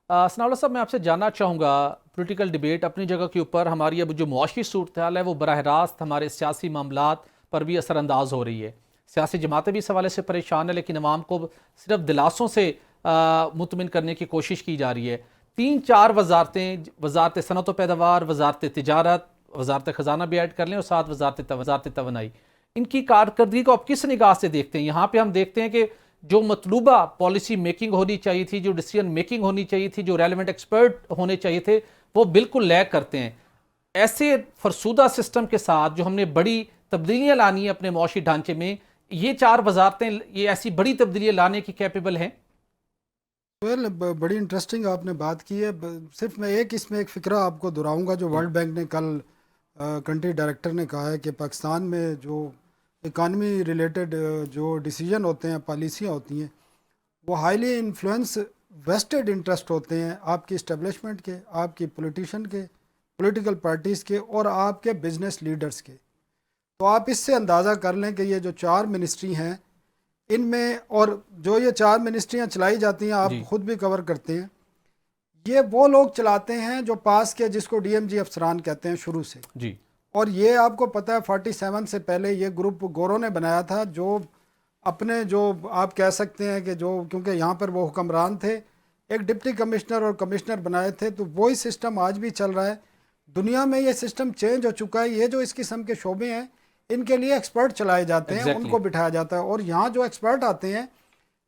सनाउल्लाह साहब, मैं आपसे जानना चाहूँगा, पॉलिटिकल डिबेट अपनी जगह के ऊपर, हमारी अब जो मुआशी सूरत हाल है वो बराह रास्त हमारे सियासी मामलात पर भी असरअंदाज हो रही है। सियासी जमातें भी इस हवाले से परेशान है, लेकिन अवाम को सिर्फ दिलासों से मुतमिन करने की कोशिश की जा रही है। 3-4 वजारतें, वजारत सनत व पैदावार, वजारत तिजारत, वजारत ख़जाना भी ऐड कर लें और साथ वजारत तवानाई, इनकी कारकर्दगी को आप किस निगाह से देखते हैं? यहाँ पे हम देखते हैं कि जो मतलूबा पॉलिसी मेकिंग होनी चाहिए थी, जो डिसीजन मेकिंग होनी चाहिए थी, जो रेलेवेंट एक्सपर्ट होने चाहिए थे, वो बिल्कुल लैक करते हैं। ऐसे फरसूदा सिस्टम के साथ जो हमने बड़ी तब्दीलियां लानी है अपने मुआशी ढांचे में, ये 4 वजारतें ये ऐसी बड़ी तब्दीलियां लाने की कैपेबल हैं? बड़ी इंटरेस्टिंग आपने बात की है। सिर्फ मैं इसमें एक फ़िक्रा आपको दोहराऊंगा जो वर्ल्ड बैंक ने कल कंट्री डायरेक्टर ने कहा है कि पाकिस्तान में जो इकानमी रिलेटेड जो डिसीजन होते हैं, पॉलिसियाँ होती हैं, वो हाईली इन्फ्लुएंस वेस्टेड इंटरेस्ट होते हैं आपकी इस्टेब्लिशमेंट के, आपकी पॉलिटिशियन के, पॉलिटिकल पार्टीज़ के और आपके बिजनेस लीडर्स के। तो आप इससे अंदाज़ा कर लें कि ये जो 4 मिनिस्ट्री हैं, इनमें और जो ये 4 मिनिस्ट्रियाँ चलाई जाती हैं, आप खुद भी कवर करते हैं, ये वो लोग चलाते हैं जो पास के, जिसको DMG अफसरान कहते हैं शुरू से जी। और ये आपको पता है 47 से पहले ये ग्रुप गोरों ने बनाया था, जो अपने जो आप कह सकते हैं कि जो, क्योंकि यहाँ पर वो हुक्मरान थे, एक डिप्टी कमिश्नर और कमिश्नर बनाए थे, तो वही सिस्टम आज भी चल रहा है। दुनिया में ये सिस्टम चेंज हो चुका है। ये जो इस किस्म के शोबे हैं, इनके लिए एक्सपर्ट चलाए जाते हैं, उनको बिठाया जाता है, और यहाँ जो एक्सपर्ट आते हैं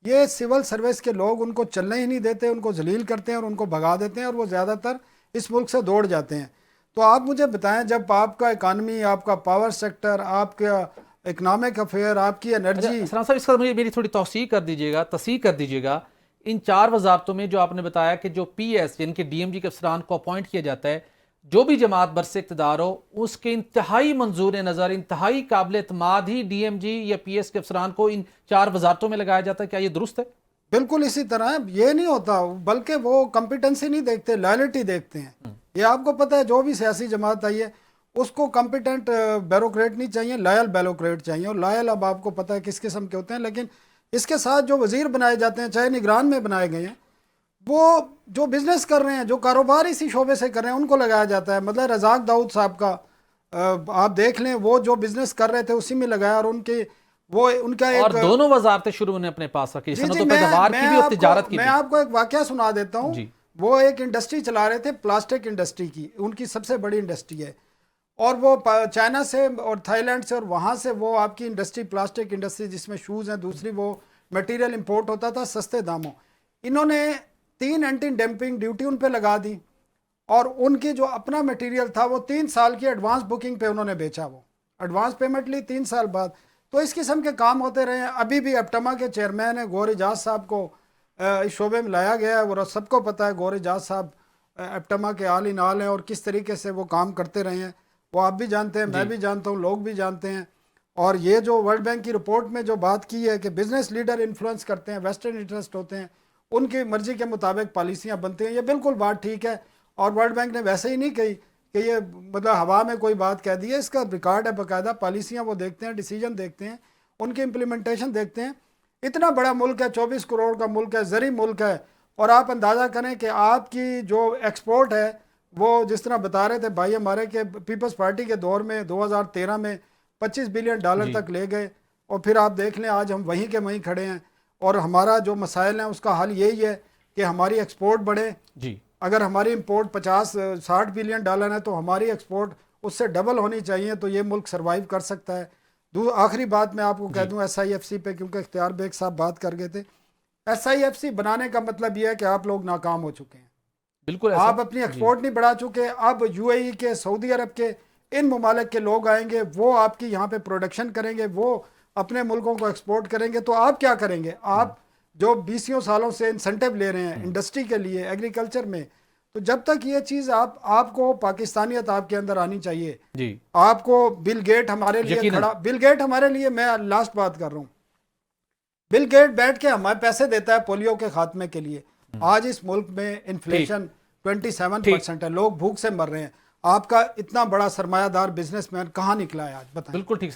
ये सिविल सर्विस के लोग उनको चलने ही नहीं देते, उनको जलील करते हैं और उनको भगा देते हैं, और वो ज़्यादातर इस मुल्क से दौड़ जाते हैं। तो आप मुझे बताएं, जब आपका इकानमी, आपका पावर सेक्टर, आपका इकनॉमिक अफेयर, आपकी एनर्जी। साहब, इसका मुझे मेरी थोड़ी तस्हीह कर दीजिएगा। इन 4 वजारतों में जो आपने बताया कि जो PS यानी कि DMG के अफसरान को अपॉइंट किया जाता है, जो भी जमात बरसे इक़्तिदार हो, उसके इंतहाई मंजूर नज़र, इंतहाई काबिल एतमाद ही DMG या PS के अफसरान को इन 4 वजारतों में लगाया जाता है। क्या ये दुरुस्त है? बिल्कुल इसी तरह ये नहीं होता, बल्कि वो कॉम्पिटेंसी नहीं देखते, लॉयल्टी देखते हैं। ये आपको पता है, जो भी सियासी जमात आई है उसको कॉम्पिटेंट ब्यूरोक्रेट नहीं चाहिए, लॉयल ब्यूरोक्रेट चाहिए। और लॉयल अब आपको पता है किस किस्म के होते हैं। लेकिन इसके साथ जो वजीर बनाए जाते हैं, चाहे निगरान में बनाए गए हैं, वो जो बिजनेस कर रहे हैं, जो कारोबार इसी शोबे से कर रहे हैं, उनको लगाया जाता है। मतलब रज़ाक दाऊद साहब का आप देख लें, वो जो बिजनेस कर रहे थे उसी में लगाया, और उनके वो उनका एक, और दोनों वजारतें शुरू उन्होंने अपने पास रखी, सनत व पैदावार की भी और तिजारत की भी। मैं आपको एक वाकया सुना देता हूँ। वो एक इंडस्ट्री चला रहे थे, प्लास्टिक इंडस्ट्री की, उनकी सबसे बड़ी इंडस्ट्री है, और वो चाइना से और थाईलैंड से और वहाँ से वो आपकी इंडस्ट्री, प्लास्टिक इंडस्ट्री जिसमें शूज़ हैं, दूसरी वो मटेरियल इंपोर्ट होता था सस्ते दामों। इन्होंने 3 एंटी डंपिंग ड्यूटी उन पे लगा दी, और उनकी जो अपना मटेरियल था वो 3 साल की एडवांस बुकिंग पे उन्होंने बेचा, वो एडवांस पेमेंट ली 3 साल बाद। तो इस किस्म के काम होते रहे हैं। अभी भी एप्टमा के चेयरमैन है गौर एजाज साहब को इस शोबे में लाया गया है। वो सबको पता है गौर एजाज साहब एप्टमा के आल इन आल हैं, और किस तरीके से वो काम करते रहे हैं वो आप भी जानते हैं, मैं भी जानता हूँ, लोग भी जानते हैं। और ये जो वर्ल्ड बैंक की रिपोर्ट में जो बात की है कि बिजनेस लीडर इन्फ्लुएंस करते हैं, वेस्टर्न इंटरेस्ट होते हैं, उनकी मर्जी के मुताबिक पॉलिसियाँ बनती हैं, ये बिल्कुल बात ठीक है। और वर्ल्ड बैंक ने वैसे ही नहीं कही कि ये मतलब हवा में कोई बात कह दी है, इसका रिकॉर्ड है बाकायदा, पॉलिसियाँ वो देखते हैं, डिसीजन देखते हैं, उनकी इम्प्लीमेंटेशन देखते हैं। इतना बड़ा मुल्क है, 24 करोड़ का मुल्क है, ज़री मुल्क है, और आप अंदाज़ा करें कि आपकी जो एक्सपोर्ट है, वो जिस तरह बता रहे थे भाई हमारे के पीपल्स पार्टी के दौर में 2013 में $25 बिलियन तक ले गए, और फिर आप देख लें आज हम वहीं के वहीं खड़े हैं। और हमारा जो मसाइल हैं उसका हल यही है कि हमारी एक्सपोर्ट बढ़े जी। अगर हमारी इंपोर्ट 50-60 बिलियन डॉलर है तो हमारी एक्सपोर्ट उससे डबल होनी चाहिए, तो ये मुल्क सर्वाइव कर सकता है। आखिरी बात मैं आपको कह दूं SIFC पे, क्योंकि इख्तियार बेग साहब बात कर गए थे। SIFC बनाने का मतलब ये है कि आप लोग नाकाम हो चुके हैं, बिल्कुल आप अपनी एक्सपोर्ट नहीं बढ़ा चुके। अब UAE के, सऊदी अरब के, इन ममालिक के लोग आएंगे, वो आपकी यहाँ पे प्रोडक्शन करेंगे, वो अपने मुल्कों को एक्सपोर्ट करेंगे, तो आप क्या करेंगे? आप जो 20 सालों से इंसेंटिव ले रहे हैं इंडस्ट्री के लिए, एग्रीकल्चर में, तो जब तक ये चीज़ आपको पाकिस्तानियत आपके अंदर आनी चाहिए जी। आपको बिल गेट हमारे लिए खड़ा, बिल गेट हमारे लिए, मैं लास्ट बात कर रहा हूँ, बिल गेट बैठ के हमारे पैसे देता है पोलियो के खात्मे के लिए। आज इस मुल्क में इन्फ्लेशन 27% है, लोग भूख से मर रहे हैं। आपका इतना बड़ा सरमायादार बिजनेसमैन कहाँ निकला है आज, बताएं। बिल्कुल ठीक।